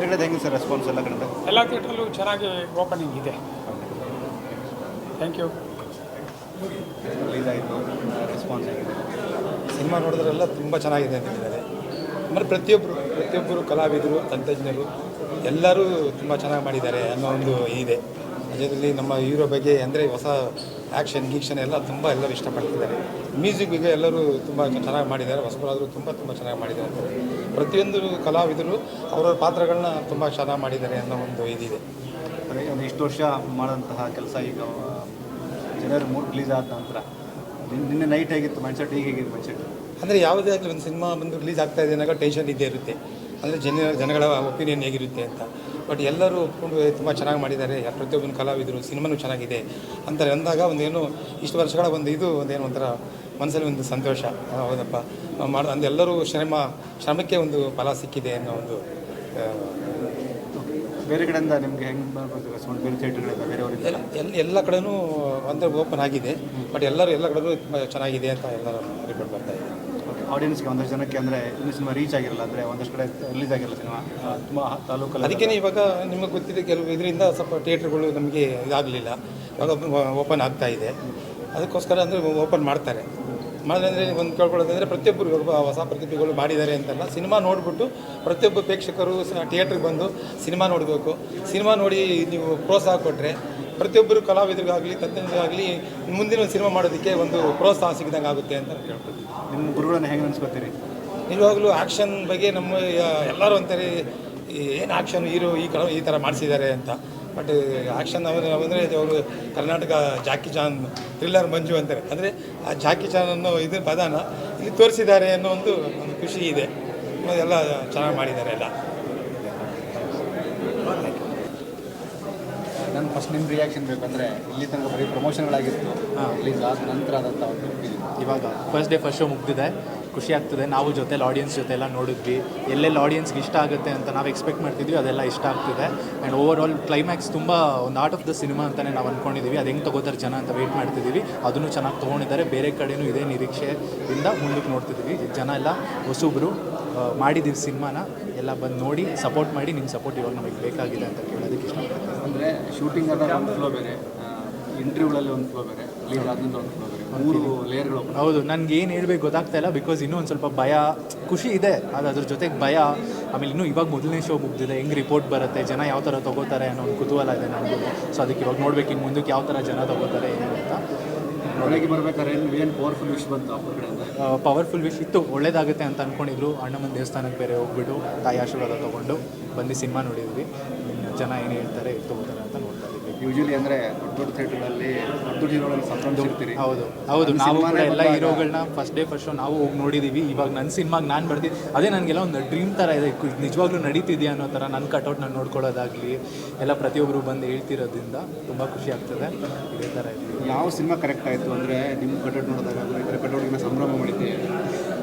ಹೆಂಗೆ sir response ಎಲ್ಲ ಕಡೆ? ಎಲ್ಲ ಥಿಯೇಟ್ರಲ್ಲೂ ಚೆನ್ನಾಗಿ ಓಪನಿಂಗ್ ಇದೆ. Thank you. ರಿಲೀಸ್ ಆಯಿತು, ರೆಸ್ಪಾನ್ಸ್ ಆಗಿದೆ. ಸಿನಿಮಾ ನೋಡಿದ್ರೆಲ್ಲ ತುಂಬ ಚೆನ್ನಾಗಿದೆ ಅಂತ ಹೇಳಿದ್ದಾರೆ. ಆಮೇಲೆ ಪ್ರತಿಯೊಬ್ಬರು ಕಲಾವಿದರು, ತಂತ್ರಜ್ಞರು ಎಲ್ಲರೂ ತುಂಬ ಚೆನ್ನಾಗಿ ಮಾಡಿದ್ದಾರೆ ಅನ್ನೋ ಒಂದು ಇದೆ. ಅದರಲ್ಲಿ ನಮ್ಮ ಹೀರೋ ಬಗ್ಗೆ ಅಂದರೆ ಹೊಸ ಗೀಕ್ಷನ್ ಎಲ್ಲ ಎಲ್ಲರೂ ಇಷ್ಟಪಡ್ತಿದ್ದಾರೆ. ಮ್ಯೂಸಿಕ್ ಬಗ್ಗೆ ಎಲ್ಲರೂ ತುಂಬ ಚೆನ್ನಾಗಿ ಮಾಡಿದ್ದಾರೆ. ಹೊಸಬರಾದರೂ ತುಂಬ ಚೆನ್ನಾಗಿ ಮಾಡಿದ್ದಾರೆ ಅಂತ ಪ್ರತಿಯೊಂದು ಕಲಾವಿದರು ಅವರ ಪಾತ್ರಗಳನ್ನ ತುಂಬ ಚೆನ್ನಾಗಿ ಮಾಡಿದ್ದಾರೆ ಅನ್ನೋ ಒಂದು ಇದಿದೆ. ಒಂದು ಇಷ್ಟು ವರ್ಷ ಮಾಡೋಂತಹ ಕೆಲಸ ಈಗ ಜನವರಿ 3 ರಿಲೀಸ್ ಆದ ನಂತರ ನಿನ್ನೆ ನೈಟ್ ಹೇಗಿತ್ತು ಮೈಂಡ್ಸೆಟ್, ಈಗ ಹೇಗಿತ್ತು ಮೈಂಡ್ಸೆಟ್? ಅಂದರೆ ಯಾವುದೇ ಆಗಲಿ ಒಂದು ಸಿನಿಮಾ ಬಂದು ರಿಲೀಸ್ ಆಗ್ತಾ ಇದೆ ಅನ್ನೋ ಟೆನ್ಷನ್ ಇದ್ದೇ ಇರುತ್ತೆ. ಅಂದರೆ ಜನಗಳ ಒಪಿನಿಯನ್ ಹೇಗಿರುತ್ತೆ ಅಂತ. ಬಟ್ ಎಲ್ಲರೂ ಒಪ್ಕೊಂಡು ತುಂಬ ಚೆನ್ನಾಗಿ ಮಾಡಿದ್ದಾರೆ. ಪ್ರತಿಯೊಬ್ಬನ ಕಲಾವಿದರು ಸಿನಿಮಾನೂ ಚೆನ್ನಾಗಿದೆ ಅಂತ ಅಂದಾಗ ಒಂದೇನು ಇಷ್ಟು ವರ್ಷಗಳ ಒಂದೇನು ಒಂಥರ ಮನಸ್ಸಲ್ಲಿ ಒಂದು ಸಂತೋಷ. ಹೌದಪ್ಪ ಎಲ್ಲರೂ ಶ್ರಮಕ್ಕೆ ಒಂದು ಫಲ ಸಿಕ್ಕಿದೆ ಅನ್ನೋ ಒಂದು. ಬೇರೆ ಕಡೆಯಿಂದ ನಿಮಗೆ ಹೆಂಗೆ ರೆಸ್ಪಾನ್ಸ್? ಬೇರೆ ಥಿಯೇಟರ್ಗಳಿಂದ ಬೇರೆಯವರಿಂದ ಎಲ್ಲ ಕಡೆನೂ ಅಂದರೆ ಓಪನ್ ಆಗಿದೆ. ಬಟ್ ಎಲ್ಲ ಕಡೆನೂ ತುಂಬ ಚೆನ್ನಾಗಿದೆ ಅಂತ ಎಲ್ಲರೂ ರಿಪೋರ್ಟ್ ಬರ್ತಾ ಇದೆ. ಆಡಿಯನ್ಸ್ಗೆ ಒಂದಷ್ಟು ಜನಕ್ಕೆ ಅಂದರೆ ಇನ್ನೂ ಸಿನಿಮಾ ರೀಚ್ ಆಗಿರಲ್ಲ, ಅಂದರೆ ಒಂದಷ್ಟು ಕಡೆ ರಿಲೀಸ್ ಆಗಿರಲ್ಲ ಸಿನಿಮಾ ತುಂಬ ತಾಲೂಕಲ್ಲಿ. ಅದಕ್ಕೇ ಇವಾಗ ನಿಮಗೆ ಗೊತ್ತಿದೆ ಕೆಲವು ಇದರಿಂದ ಸ್ವಲ್ಪ ಥಿಯೇಟ್ರ್ಗಳು ನಮಗೆ ಇದಾಗಲಿಲ್ಲ. ಇವಾಗ ಓಪನ್ ಆಗ್ತಾ ಇದೆ. ಅದಕ್ಕೋಸ್ಕರ ಅಂದರೆ ಓಪನ್ ಮಾಡ್ತಾರೆ. ಮಾಡಿದ್ರೆ ಒಂದು ಕೇಳ್ಕೊಳ್ಳೋದಂದರೆ ಪ್ರತಿಯೊಬ್ಬರು ಹೊಸ ಪ್ರತಿಭೆಗಳು ಮಾಡಿದ್ದಾರೆ ಅಂತಲ್ಲ, ಸಿನಿಮಾ ನೋಡಿಬಿಟ್ಟು ಪ್ರತಿಯೊಬ್ಬ ಪ್ರೇಕ್ಷಕರು ಥಿಯೇಟ್ರಿಗೆ ಬಂದು ಸಿನಿಮಾ ನೋಡಬೇಕು. ಸಿನಿಮಾ ನೋಡಿ ನೀವು ಪ್ರೋತ್ಸಾಹ ಕೊಟ್ಟರೆ ಪ್ರತಿಯೊಬ್ಬರು ಕಲಾವಿದರಿಗಾಗಲಿ ತಂತ್ರಜ್ಞರಾಗಲಿ ಮುಂದಿನ ಒಂದು ಸಿನಿಮಾ ಮಾಡೋದಕ್ಕೆ ಒಂದು ಪ್ರೋತ್ಸಾಹ ಸಿಗ್ದಂಗೆ ಆಗುತ್ತೆ ಅಂತ ಹೇಳ್ಬೋದು. ನಿಮ್ಮ ಗುರುಗಳನ್ನು ಹೆಂಗೆ ಅನ್ಸ್ಕೊತೀರಿ? ನಿಜವಾಗ್ಲೂ ಆ್ಯಕ್ಷನ್ ಬಗ್ಗೆ ನಮ್ಮ ಎಲ್ಲರೂ ಅಂತಾರೆ ಏನು ಆ್ಯಕ್ಷನ್ ಹೀರೋ ಈ ಥರ ಮಾಡಿಸಿದ್ದಾರೆ ಅಂತ. ಬಟ್ ಆ್ಯಕ್ಷನ್ ಅಂದರೆ ಅವರು ಕರ್ನಾಟಕ ಜಾಕಿ ಚಾನ್ ಥ್ರಿಲ್ಲರ್ ಮಂಜು ಅಂತಾರೆ. ಅಂದರೆ ಆ ಜಾಕಿ ಚಾನ್ ಅನ್ನೋ ಪದಾನ ಇಲ್ಲಿ ತೋರಿಸಿದ್ದಾರೆ ಅನ್ನೋ ಒಂದು ಖುಷಿ ಇದೆ. ಎಲ್ಲ ಚೆನ್ನಾಗಿ ಮಾಡಿದ್ದಾರೆ ಎಲ್ಲ. ನನ್ನ ಫಸ್ಟ್ ನಿಮ್ಮ ರಿಯಾಕ್ಷನ್ ಬೇಕಂದರೆ ಇಲ್ಲಿ ತನಕ ಬರೀ ಪ್ರಮೋಷನ್ಗಳಾಗಿತ್ತು, ರಿಲೀಸ್ ಆದ ನಂತರ ಆದಂಥ ಒಂದು ಇವಾಗ ಫಸ್ಟ್ ಶೋ ಮುಗ್ದಿದೆ. ಖುಷಿ ಆಗ್ತದೆ. ನಾವು ಜೊತೆಲಿ ಆಡಿಯನ್ಸ್ ಜೊತೆ ಎಲ್ಲ ನೋಡಿದ್ವಿ. ಎಲ್ಲೆಲ್ಲಿ ಆಡಿಯನ್ಸ್ಗೆ ಇಷ್ಟ ಆಗುತ್ತೆ ಅಂತ ನಾವು ಎಕ್ಸ್ಪೆಕ್ಟ್ ಮಾಡ್ತಿದ್ವಿ, ಅದೆಲ್ಲ ಇಷ್ಟ ಆಗ್ತಿದೆ. ಆ್ಯಂಡ್ ಓವರ್ ಆಲ್ ಕ್ಲೈಮ್ಯಾಕ್ಸ್ ತುಂಬ ಒಂದು ಆರ್ಟ್ ಆಫ್ ದ ಸಿನಿಮಾ ಅಂತಲೇ ನಾವು ಅಂದ್ಕೊಂಡಿದ್ದೀವಿ. ಅದು ಹೆಂಗೆ ತೊಗೋತಾರೆ ಜನ ಅಂತ ವೆಯ್ಟ್ ಮಾಡ್ತಿದ್ದೀವಿ. ಅದನ್ನು ಚೆನ್ನಾಗಿ ತೊಗೊಂಡಿದ್ದಾರೆ. ಬೇರೆ ಕಡೆಯೂ ಇದೇ ನಿರೀಕ್ಷೆಯಿಂದ ಮುಂದಕ್ಕೆ ನೋಡ್ತಿದ್ದೀವಿ. ಜನ ಎಲ್ಲ ಹೊಸಬ್ರು ಮಾಡಿದ್ದೀವಿ ಸಿನಿಮಾನ ಎಲ್ಲ ಬಂದು ನೋಡಿ ಸಪೋರ್ಟ್ ಮಾಡಿ. ನಿಮ್ಮ ಸಪೋರ್ಟ್ ಇವಾಗ ನಮಗೆ ಬೇಕಾಗಿದೆ ಅಂತ ಕೇಳೋದಕ್ಕೆ ಇಷ್ಟಪಡ್ತೀನಿ. ಅಂದರೆ ಶೂಟಿಂಗ್ ಆದಾಗ ಒಂದು ಫ್ಲೋ ಬೇರೆ, ಇಂಟರ್ವ್ಯೂಗಳಲ್ಲಿ ಒಂದು ಫ್ಲೋ ಬೇರೆ, ರಿಲೀಸ್ ಆದಂಥ ಒಂದು ಫ್ಲೋ ಬೇರೆ, 3 ಲೇಯರ್ಗಳು. ಹೌದು, ನನಗೆ ಏನು ಹೇಳ್ಬೇಕು ಗೊತ್ತಾಗ್ತಾ ಇಲ್ಲ. ಬಿಕಾಸ್ ಇನ್ನೂ ಒಂದು ಸ್ವಲ್ಪ ಭಯ, ಖುಷಿ ಇದೆ, ಅದ್ರ ಜೊತೆಗೆ ಭಯ. ಆಮೇಲೆ ಇನ್ನೂ ಇವಾಗ ಮೊದಲನೇ ಶೋ ಮುಗ್ದಿದೆ. ಹೆಂಗೆ ರಿಪೋರ್ಟ್ ಬರುತ್ತೆ, ಜನ ಯಾವ ಥರ ತೊಗೋತಾರೆ ಅನ್ನೋ ಒಂದು ಕುತೂಹಲ ಇದೆ ನನಗೂ. ಸೊ ಅದಕ್ಕೆ ಇವಾಗ ನೋಡ್ಬೇಕು ಇನ್ನು ಮುಂದಕ್ಕೆ ಯಾವ ಥರ ಜನ ತೊಗೋತಾರೆ ಏನು ಅಂತ. ಒಳಗೆ ಬರ್ಬೇಕಾದ್ರೆ ಏನು ಪವರ್ಫುಲ್ ವಿಶ್ ಬಂತು ಅವ್ರ ಕಡೆಯಿಂದ? ಪವರ್ಫುಲ್ ವಿಶ್ ಇತ್ತು, ಒಳ್ಳೇದಾಗುತ್ತೆ ಅಂತ ಅಂದ್ಕೊಂಡಿದ್ರು. ಅಣ್ಣಮ್ಮನ ದೇವಸ್ಥಾನಕ್ಕೆ ಬೇರೆ ಹೋಗ್ಬಿಟ್ಟು ತಾಯಿ ಆಶೀರ್ವಾದ ತೊಗೊಂಡು ಬಂದು ಸಿನಿಮಾ ನೋಡಿದ್ವಿ. ಜನ ಏನು ಹೇಳ್ತಾರೆ ತೊಗೋತಾರೆ ಅಂತ ನೋಡ್ತಾ ಇದ್ದೀವಿ. ಯೂಶಲಿ ಅಂದರೆ ದೊಡ್ಡ ಥಿಯೇಟರ್ಗಳಲ್ಲಿ ದೊಡ್ಡ ಹೀರೋಗಳಲ್ಲಿ ಸಂಭ್ರಮಿಸಿರ್ತೀರಿ. ಹೌದು ನಾವು ಕೂಡ ಎಲ್ಲ ಹೀರೋಗಳನ್ನ ಫಸ್ಟ್ ಶೋ ನಾವು ಹೋಗಿ ನೋಡಿದ್ದೀವಿ. ಇವಾಗ ನನ್ನ ಸಿನಿಮಾಗೆ ನಾನು ಬರ್ತೀನಿ, ಅದೇ ನನಗೆಲ್ಲ ಒಂದು ಡ್ರೀಮ್ ಥರ ಇದೆ. ನಿಜವಾಗ್ಲೂ ನಡೀತಿದೆಯಾ ಅನ್ನೋ ಥರ ನನ್ನ ಕಟೌಟ್ ನಾನು ನೋಡ್ಕೊಳ್ಳೋದಾಗಲಿ ಎಲ್ಲ ಪ್ರತಿಯೊಬ್ಬರು ಬಂದು ಹೇಳ್ತಿರೋದ್ರಿಂದ ತುಂಬ ಖುಷಿ ಆಗ್ತದೆ. ಇದೇ ಥರ ಇದೆ. ಯಾವ ಸಿನಿಮಾ ಕರೆಕ್ಟ್ ಆಯಿತು ಅಂದರೆ ನಿಮ್ಮ ಕಟೌಟ್ ನೋಡಿದಾಗ ಇದರ ಕಟೌಟಿನ ಸಂಭ್ರಮ ಮಾಡಿದ್ದೀವಿ?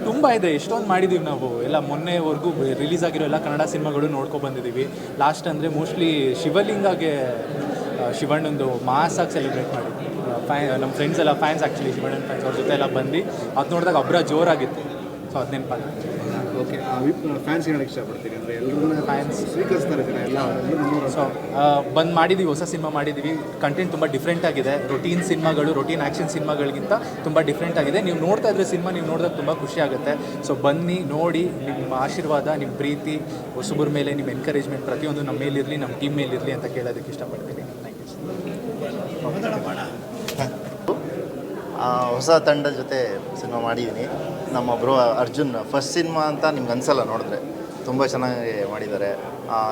ತುಂಬ ಇದೆ, ಎಷ್ಟೊಂದು ಮಾಡಿದ್ದೀವಿ ನಾವು. ಎಲ್ಲ ಮೊನ್ನೆವರೆಗೂ ರಿಲೀಸ್ ಆಗಿರೋ ಎಲ್ಲ ಕನ್ನಡ ಸಿನಿಮಾಗಳು ನೋಡ್ಕೊಂಡು ಬಂದಿದ್ದೀವಿ. ಲಾಸ್ಟ್ ಅಂದರೆ ಮೋಸ್ಟ್ಲಿ ಶಿವಲಿಂಗಗೆ ಶಿವಣ್ಣಂದು ಮಾಸಾಗಿ ಸೆಲೆಬ್ರೇಟ್ ಮಾಡಿ ನಮ್ಮ ಫ್ರೆಂಡ್ಸ್ ಎಲ್ಲ ಫ್ಯಾನ್ಸ್, ಆ್ಯಕ್ಚುಲಿ ಶಿವಣ್ಣನ ಫ್ಯಾನ್ಸ್, ಅವ್ರ ಜೊತೆ ಎಲ್ಲ ಬಂದು ಅದು ನೋಡಿದಾಗ ಅಬ್ರ ಜೋರಾಗಿತ್ತು. ಸೊ ಅದು ನೆನಪಾಗ. ಓಕೆ, ಫ್ಯಾನ್ಸ್ ಹೇಳಕ್ಕೆ ಇಷ್ಟಪಡ್ತೀನಿ ಅಂದರೆ ಎಲ್ಲರೂ ಫ್ಯಾನ್ಸ್ ಸ್ವೀಕರಿಸ್ತಾರೆ ಜನ ಎಲ್ಲ. ಸೊ ಬಂದು ಮಾಡಿದ್ದೀವಿ, ಹೊಸ ಸಿನಿಮಾ ಮಾಡಿದ್ದೀವಿ. ಕಂಟೆಂಟ್ ತುಂಬ ಡಿಫ್ರೆಂಟ್ ಆಗಿದೆ. ರೊಟೀನ್ ಆ್ಯಕ್ಷನ್ ಸಿನಿಮಾಗಳಿಗಿಂತ ತುಂಬ ಡಿಫ್ರೆಂಟ್ ಆಗಿದೆ. ನೀವು ನೋಡ್ತಾ ಇದ್ರೆ ಸಿನಿಮಾ ನೀವು ನೋಡಿದಾಗ ತುಂಬ ಖುಷಿ ಆಗುತ್ತೆ. ಸೊ ಬನ್ನಿ ನೋಡಿ, ನಿಮ್ಮ ಆಶೀರ್ವಾದ, ನಿಮ್ಮ ಪ್ರೀತಿ, ಹೊಸಬ್ರ ಮೇಲೆ ನಿಮ್ಮ ಎನ್ಕರೇಜ್ಮೆಂಟ್ ಪ್ರತಿಯೊಂದು ನಮ್ಮ ಮೇಲಿರಲಿ, ನಮ್ಮ ಟೀಮ್ ಮೇಲಿರಲಿ ಅಂತ ಕೇಳೋದಕ್ಕೆ ಇಷ್ಟಪಡ್ತೀನಿ. Thank you. ಹೊಸ ತಂಡದ ಜೊತೆ ಸಿನಿಮಾ ಮಾಡಿದ್ದೀನಿ. ನಮ್ಮ ಬ್ರೋ ಅರ್ಜುನ್ ಫಸ್ಟ್ ಸಿನಿಮಾ ಅಂತ ನಿಮ್ಗೆ ಅನಿಸಲ್ಲ ನೋಡಿದ್ರೆ, ತುಂಬ ಚೆನ್ನಾಗಿ ಮಾಡಿದ್ದಾರೆ.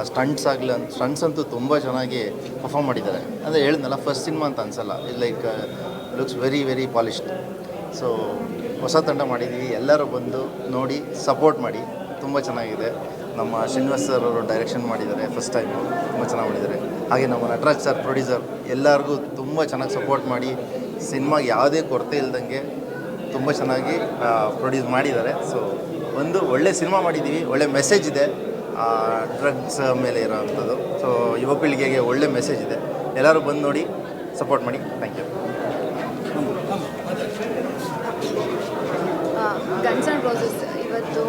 ಸ್ಟಂಟ್ಸ್ ಅಂತೂ ತುಂಬ ಚೆನ್ನಾಗಿ ಪರ್ಫಾರ್ಮ್ ಮಾಡಿದ್ದಾರೆ. ಅಂದರೆ ಹೇಳಿದ್ನಲ್ಲ, ಫಸ್ಟ್ ಸಿನಿಮಾ ಅಂತ ಅನಿಸಲ್ಲ. Like looks very polished. So ಹೊಸ ತಂಡ ಮಾಡಿದ್ದೀವಿ. ಎಲ್ಲರೂ ಬಂದು ನೋಡಿ ಸಪೋರ್ಟ್ ಮಾಡಿ. ತುಂಬ ಚೆನ್ನಾಗಿದೆ. ನಮ್ಮ ಶ್ರೀನಿವಾಸ್ ಸರ್ ಅವರು ಡೈರೆಕ್ಷನ್ ಮಾಡಿದ್ದಾರೆ ಫಸ್ಟ್ ಟೈಮು, ತುಂಬ ಚೆನ್ನಾಗಿ ಮಾಡಿದ್ದಾರೆ. ಹಾಗೆ ನಮ್ಮ ನಟರಾಜ್ ಸರ್ ಪ್ರೊಡ್ಯೂಸರ್ ಎಲ್ಲರಿಗೂ ತುಂಬ ಚೆನ್ನಾಗಿ ಸಪೋರ್ಟ್ ಮಾಡಿ ಸಿನಿಮಾಗೆ ಯಾವುದೇ ಕೊರತೆ ಇಲ್ದಂಗೆ ತುಂಬ ಚೆನ್ನಾಗಿ ಪ್ರೊಡ್ಯೂಸ್ ಮಾಡಿದ್ದಾರೆ. ಸೊ ಒಂದು ಒಳ್ಳೆ ಸಿನಿಮಾ ಮಾಡಿದ್ದೀವಿ. ಒಳ್ಳೆ ಮೆಸೇಜ್ ಇದೆ ಡ್ರಗ್ಸ್ ಮೇಲೆ ಇರೋವಂಥದ್ದು. ಸೊ ಯುವ ಪೀಳಿಗೆಗೆ ಒಳ್ಳೆ ಮೆಸೇಜ್ ಇದೆ. ಎಲ್ಲರೂ ಬಂದು ನೋಡಿ ಸಪೋರ್ಟ್ ಮಾಡಿ. Thank you. Guns and Roses ಇವತ್ತು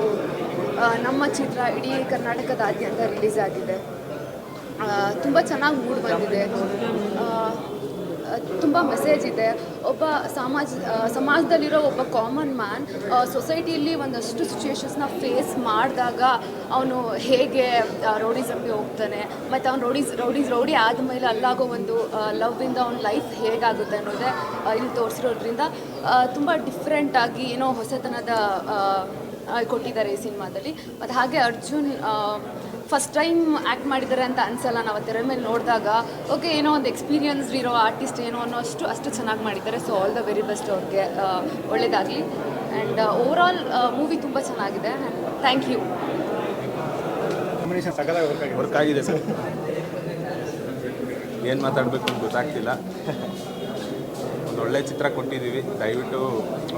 ನಮ್ಮ ಚಿತ್ರ ಇಡೀ ಕರ್ನಾಟಕದಾದ್ಯಂತ ರಿಲೀಸ್ ಆಗಿದೆ. ತುಂಬ ಚೆನ್ನಾಗಿ ಮೂಡ್ ಬಂದಿದೆ. ತುಂಬ ಮೆಸೇಜ್ ಇದೆ. ಒಬ್ಬ ಸಮಾಜದಲ್ಲಿರೋ ಒಬ್ಬ ಕಾಮನ್ ಮ್ಯಾನ್ ಸೊಸೈಟಿಯಲ್ಲಿ ಒಂದಷ್ಟು ಸಿಚುವೇಶನ್ಸ್ನ ಫೇಸ್ ಮಾಡಿದಾಗ ಅವನು ಹೇಗೆ ರೌಡಿಸಮ್ಗೆ ಹೋಗ್ತಾನೆ, ಮತ್ತು ಅವ್ನು ರೌಡಿ ಆದಮೇಲೆ ಅಲ್ಲಾಗೋ ಒಂದು ಲವ್ವಿಂದ ಅವ್ನ ಲೈಫ್ ಹೇಗಾಗುತ್ತೆ ಅನ್ನೋದೇ ಇಲ್ಲಿ ತೋರಿಸಿರೋದ್ರಿಂದ ತುಂಬ ಡಿಫ್ರೆಂಟಾಗಿ ಏನೋ ಹೊಸತನದ ಕೊಟ್ಟಿದ್ದಾರೆ ಈ ಸಿನಿಮಾದಲ್ಲಿ. ಮತ್ತು ಹಾಗೆ ಅರ್ಜುನ್ ಫಸ್ಟ್ ಟೈಮ್ ಆ್ಯಕ್ಟ್ ಮಾಡಿದ್ದಾರೆ ಅಂತ ಅನಿಸಲ್ಲ. ನಾವು ತೆರೆ ಮೇಲೆ ನೋಡಿದಾಗ ಓಕೆ ಏನೋ ಒಂದು ಎಕ್ಸ್ಪೀರಿಯನ್ಸ್ಡ್ ಇರೋ ಆರ್ಟಿಸ್ಟ್ ಏನೋ ಅನ್ನೋ ಅಷ್ಟು ಚೆನ್ನಾಗಿ ಮಾಡಿದ್ದಾರೆ. So all the very best ಅವ್ರಿಗೆ, ಒಳ್ಳೆಯದಾಗಲಿ. ಆ್ಯಂಡ್ ಓವರಾಲ್ ಮೂವಿ ತುಂಬ ಚೆನ್ನಾಗಿದೆ. And thank you. ಕಾಂಬಿನೇಷನ್ ಸಕಲ ವರ್ಕ್ ಆಗಿದೆ ಸರ್. ಏನು ಮಾತಾಡಬೇಕು ಅಂತ ಗೊತ್ತಾಗ್ತಿಲ್ಲ. ಒಂದು ಒಳ್ಳೆ ಚಿತ್ರ ಕೊಟ್ಟಿದ್ದೀವಿ. ದಯವಿಟ್ಟು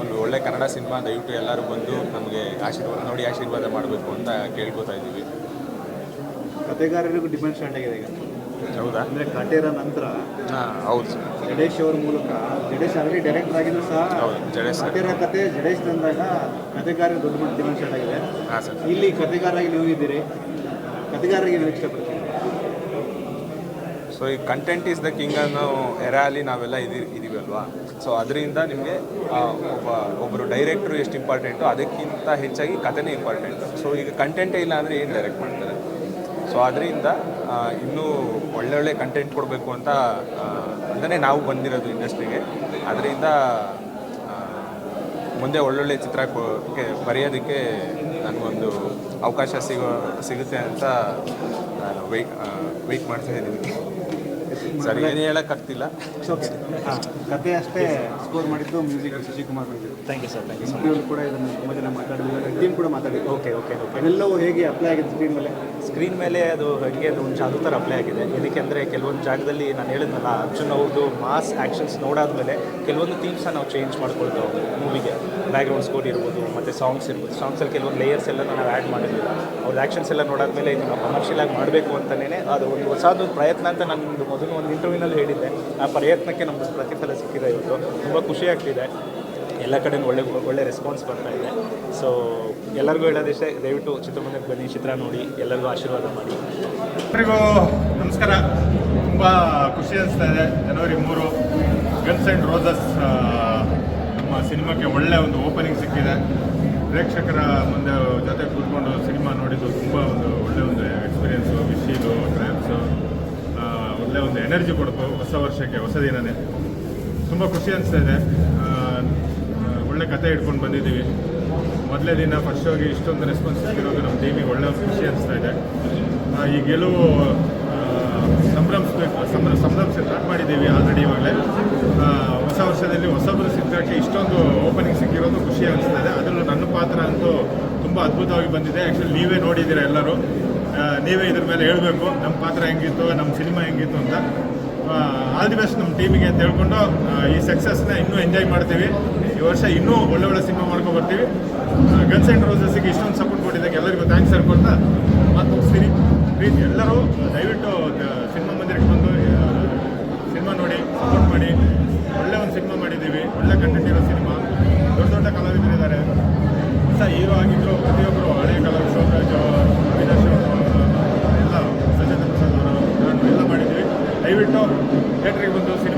ಒಂದು ಒಳ್ಳೆ ಕನ್ನಡ ಸಿನಿಮಾ ದಯವಿಟ್ಟು ಎಲ್ಲರೂ ಬಂದು ನಮಗೆ ಆಶೀರ್ವಾದ ಮಾಡಬೇಕು ಅಂತ ಕೇಳ್ಕೊತಾ ಇದ್ದೀವಿ. ಕಥೆಗಾರರಿಗೂ ಡಿಮ್ಯಾಂಡ್ ಸ್ಟಾರ್ಟ್ ಆಗಿದೆ ಈಗ. ಹೌದಾ? ಅಂದರೆ ಕಾಟೇರ ನಂತರ ಹೌದು ಸರ್. ಜಡೇಶ್ ಅವ್ರ ಮೂಲಕ, ಜಡೇಶ್ ಆಲ್ರೆಡಿ ಡೈರೆಕ್ಟರ್ ಆಗಿದ್ರು ಸಹ, ಹೌದು ಜಡೇಶ್ ಸರ್. ಕಾಟೇರ ಕತೆ ಜಡೇಶ್ ತಂದಾಗ ಕಥೆಗಾರರಿಗೆ ದೊಡ್ಡ ಮಟ್ಟ ಡಿಮ್ಯಾಂಡ್ ಸ್ಟಾರ್ಟ್ ಆಗಿದೆ. ಹಾಂ ಸರ್. ಇಲ್ಲಿ ಕಥೆಗಾರಾಗಿ ನೀವು ಇದ್ದೀರಿ, ಕಥೆಗಾರರಿಗೆ ನೀವು ಇಷ್ಟಪಡ್ತೀರಿ. ಸೊ ಈ ಕಂಟೆಂಟ್ ಈಸ್ ದ ಕಿಂಗ್ ಅನ್ನೋ ಎರಾಲಿ ನಾವೆಲ್ಲ ಇದೀವಿ ಅಲ್ವಾ. ಸೊ ಅದರಿಂದ ನಿಮಗೆ ಒಬ್ಬರು ಡೈರೆಕ್ಟ್ರು ಎಷ್ಟು ಇಂಪಾರ್ಟೆಂಟು ಅದಕ್ಕಿಂತ ಹೆಚ್ಚಾಗಿ ಕಥೆನೇ ಇಂಪಾರ್ಟೆಂಟು. ಸೊ ಈಗ ಕಂಟೆಂಟೇ ಇಲ್ಲ ಅಂದರೆ ಏನು ಡೈರೆಕ್ಟ್ ಮಾಡ್ತಾರೆ. ಸೊ ಅದರಿಂದ ಇನ್ನೂ ಒಳ್ಳೊಳ್ಳೆ ಕಂಟೆಂಟ್ ಕೊಡಬೇಕು ಅಂತ ಅಂತಲೇ ನಾವು ಬಂದಿರೋದು ಇಂಡಸ್ಟ್ರಿಗೆ. ಅದರಿಂದ ಮುಂದೆ ಒಳ್ಳೊಳ್ಳೆ ಚಿತ್ರ ಬರೆಯೋದಕ್ಕೆ ನನಗೊಂದು ಅವಕಾಶ ಸಿಗುತ್ತೆ ಅಂತ ನಾನು ವೆಯ್ಟ್ ಮಾಡ್ತಾ ಇದ್ದೀನಿ. ಸರಿ, ಏನು ಹೇಳೋಕ್ಕಾಗ್ತಿಲ್ಲ. ಹಾಂ, ಕತೆ ಅಷ್ಟೇ ಸ್ಕೋರ್ ಮಾಡಿದ್ದು ಮ್ಯೂಸಿಕ್ ಶಶಿಕುಮಾರ್ ಮಾಡಿದ್ದು. Thank you sir. Thank you interview ಕೂಡ ಇದನ್ನು ತುಂಬ ಜನ ಮಾತಾಡಿದ್ರು, ಟೀಮ್ ಕೂಡ ಮಾತಾಡಿದ್ರು. ಓಕೆ. ಅವೆಲ್ಲವೂ ಹೇಗೆ ಅಪ್ಲೈ ಆಗಿದೆ ಸ್ಕ್ರೀನ್ ಮೇಲೆ ಅದು ಹಾಗೆ ಅದು ಒಂದು ಜಾದು ಥರ ಅಪ್ಲೈ ಆಗಿದೆ. ಏನಕ್ಕೆ ಅಂದರೆ ಕೆಲವೊಂದು ಜಾಗದಲ್ಲಿ ನಾನು ಹೇಳಿದ್ನಲ್ಲ, ಅರ್ಜುನ್ ಅವ್ರದ್ದು ಮಾಸ್ ಆ್ಯಕ್ಷನ್ಸ್ ನೋಡಾದ್ಮೇಲೆ ಕೆಲವೊಂದು ಥೀಮ್ಸ್ನ ನಾವು ಚೇಂಜ್ ಮಾಡ್ಕೊಳ್ತಾ ಹೋಗ್ತೀವಿ. ಮೂವಿಗೆ ಬ್ಯಾಕ್ಗ್ರೌಂಡ್ ಸ್ಕೋರ್ ಇರ್ಬೋದು, ಮತ್ತು ಸಾಂಗ್ಸ್ ಇರ್ಬೋದು. ಸಾಂಗ್ಸಲ್ಲಿ ಕೆಲವೊಂದು ಲೇಯರ್ಸ್ ಎಲ್ಲ ನಾವು ಆ್ಯಡ್ ಮಾಡಿರಲಿಲ್ಲ. ಅವ್ರದ್ದು ಆ್ಯಕ್ಷನ್ಸ್ ಎಲ್ಲ ನೋಡಾದ್ಮೇಲೆ ಇದು ನಾವು ಕಮರ್ಷಿಯಲ್ ಆಗಿ ಮಾಡಬೇಕು ಅಂತಲೇ ಅದು ಒಂದು ಹೊಸದು ಪ್ರಯತ್ನ ಅಂತ ನಾನು ಮೊದಲು ಒಂದು ಇಂಟರ್ವ್ಯೂನಲ್ಲಿ ಹೇಳಿದ್ದೆ. ಆ ಪ್ರಯತ್ನಕ್ಕೆ ನಮ್ಮದು ಪ್ರತಿಫಲ ಸಿಕ್ಕಿದೆ. ಇವತ್ತು ತುಂಬ ಖುಷಿ ಆಗ್ತಿದೆ. ಎಲ್ಲ ಕಡೆ ಒಳ್ಳೆ ರೆಸ್ಪಾನ್ಸ್ ಬರ್ತಾ ಇದೆ. ಸೊ ಎಲ್ಲರಿಗೂ ಹೇಳೋದಿಷ್ಟೇ, ದಯವಿಟ್ಟು ಚಿತ್ರಮಂದಿರಕ್ಕೆ ಬನ್ನಿ, ಚಿತ್ರ ನೋಡಿ, ಎಲ್ಲರಿಗೂ ಆಶೀರ್ವಾದ ಮಾಡಿ. ಎಲ್ಲರಿಗೂ ನಮಸ್ಕಾರ. ತುಂಬ ಖುಷಿ ಅನಿಸ್ತಾ ಇದೆ. ಜನವರಿ 3 ಗನ್ಸ್ ಆ್ಯಂಡ್ ರೋಸಸ್ ನಮ್ಮ ಸಿನಿಮಾಕ್ಕೆ ಒಳ್ಳೆಯ ಒಂದು ಓಪನಿಂಗ್ ಸಿಕ್ಕಿದೆ. ಪ್ರೇಕ್ಷಕರ ಮುಂದೆ ಜೊತೆ ಕೂತ್ಕೊಂಡು ಸಿನಿಮಾ ನೋಡಿದ್ದು ತುಂಬ ಒಳ್ಳೆಯ ಒಂದು ಎಕ್ಸ್ಪೀರಿಯೆನ್ಸು. ವಿಶೀಲು ಟ್ರ್ಯಾಪ್ಸು ಒಳ್ಳೆಯ ಒಂದು ಎನರ್ಜಿ ಕೊಡ್ತು ಹೊಸ ವರ್ಷಕ್ಕೆ, ಹೊಸ ದಿನನೇ. ತುಂಬ ಖುಷಿ ಅನಿಸ್ತಾ ಇದೆ. ಒಳ್ಳೆ ಕತೆ ಇಟ್ಕೊಂಡು ಬಂದಿದ್ದೀವಿ. ಮೊದಲೇ ದಿನ ಫಸ್ಟ್ ಶೋಗೆ ಇಷ್ಟೊಂದು ರೆಸ್ಪಾನ್ಸ್ ಸಿಕ್ಕಿರೋದು ನಮ್ಮ ಟೀಮಿಗೆ ಒಳ್ಳೆಯ ಖುಷಿ ಅನಿಸ್ತಾ ಇದೆ. ಈ ಗೆಲುವು ಸಂಭ್ರಮಿಸಿ ಸ್ಟಾರ್ಟ್ ಮಾಡಿದ್ದೀವಿ ಆಲ್ರೆಡಿ. ಇವಾಗಲೇ ಹೊಸ ವರ್ಷದಲ್ಲಿ ಹೊಸಬರು ಸಿಕ್ಕಕ್ಕೆ ಇಷ್ಟೊಂದು ಓಪನಿಂಗ್ ಸಿಕ್ಕಿರೋದು ಖುಷಿ ಅನಿಸ್ತಾ ಇದೆ. ಅದರಲ್ಲೂ ನನ್ನ ಪಾತ್ರ ಅಂತೂ ತುಂಬ ಅದ್ಭುತವಾಗಿ ಬಂದಿದೆ. ಆ್ಯಕ್ಚುಲಿ ನೀವೇ ನೋಡಿದ್ದೀರ ಎಲ್ಲರೂ. ನೀವೇ ಇದ್ರ ಮೇಲೆ ಹೇಳಬೇಕು ನಮ್ಮ ಪಾತ್ರ ಹೆಂಗಿತ್ತು, ನಮ್ಮ ಸಿನಿಮಾ ಹೆಂಗಿತ್ತು ಅಂತ. ಆಲ್ ದಿ ಬೆಸ್ಟ್ ನಮ್ಮ ಟೀಮಿಗೆ ಅಂತ ಹೇಳ್ಕೊಂಡು ಈ ಸಕ್ಸಸ್ನ ಇನ್ನೂ ಎಂಜಾಯ್ ಮಾಡ್ತೀವಿ. ಈ ವರ್ಷ ಇನ್ನೂ ಒಳ್ಳೆ ಸಿನಿಮಾ ಮಾಡ್ಕೊಬರ್ತೀವಿ. ಗನ್ಸ್ ಆ್ಯಂಡ್ ರೋಸಸ್ಗೆ ಇಷ್ಟೊಂದು ಸಪೋರ್ಟ್ ಕೊಟ್ಟಿದ್ದಕ್ಕೆ ಎಲ್ಲರಿಗೂ ಥ್ಯಾಂಕ್ಸ್ ಹೇಳ್ಕೊಳ್ತಾ ಮಾತು ಮುಗಿಸ್ತೀನಿ. ಪ್ಲೀಸ್ ಎಲ್ಲರೂ ದಯವಿಟ್ಟು ಸಿನಿಮಾ ಮಂದಿರಕ್ಕೆ ಬಂದು ಸಿನಿಮಾ ನೋಡಿ ಸಪೋರ್ಟ್ ಮಾಡಿ. ಒಳ್ಳೆ ಒಂದು ಸಿನಿಮಾ ಮಾಡಿದ್ದೀವಿ, ಒಳ್ಳೆ ಕಂಟೆಂಟ್ ಇರೋ ಸಿನಿಮಾ. ದೊಡ್ಡ ಕಲಾವಿದರಿದ್ದಾರೆ. ಹೊಸ ಹೀರೋ ಆಗಿದ್ರು ಪ್ರತಿಯೊಬ್ಬರು ಹಳೆಯ ಕಲಾವಿದರು, ಸೋಮರಾಜ್, ಅವಿನಾಶ್, ಎಲ್ಲ ಸಜ್ಜನ ಪ್ರಸಾದ್ ಅವರು, ನಾನು ಎಲ್ಲ ಮಾಡಿದ್ದೀವಿ. ದಯವಿಟ್ಟು ಥಿಯೇಟ್ರಿಗೆ ಬಂದು ಸಿನಿಮಾ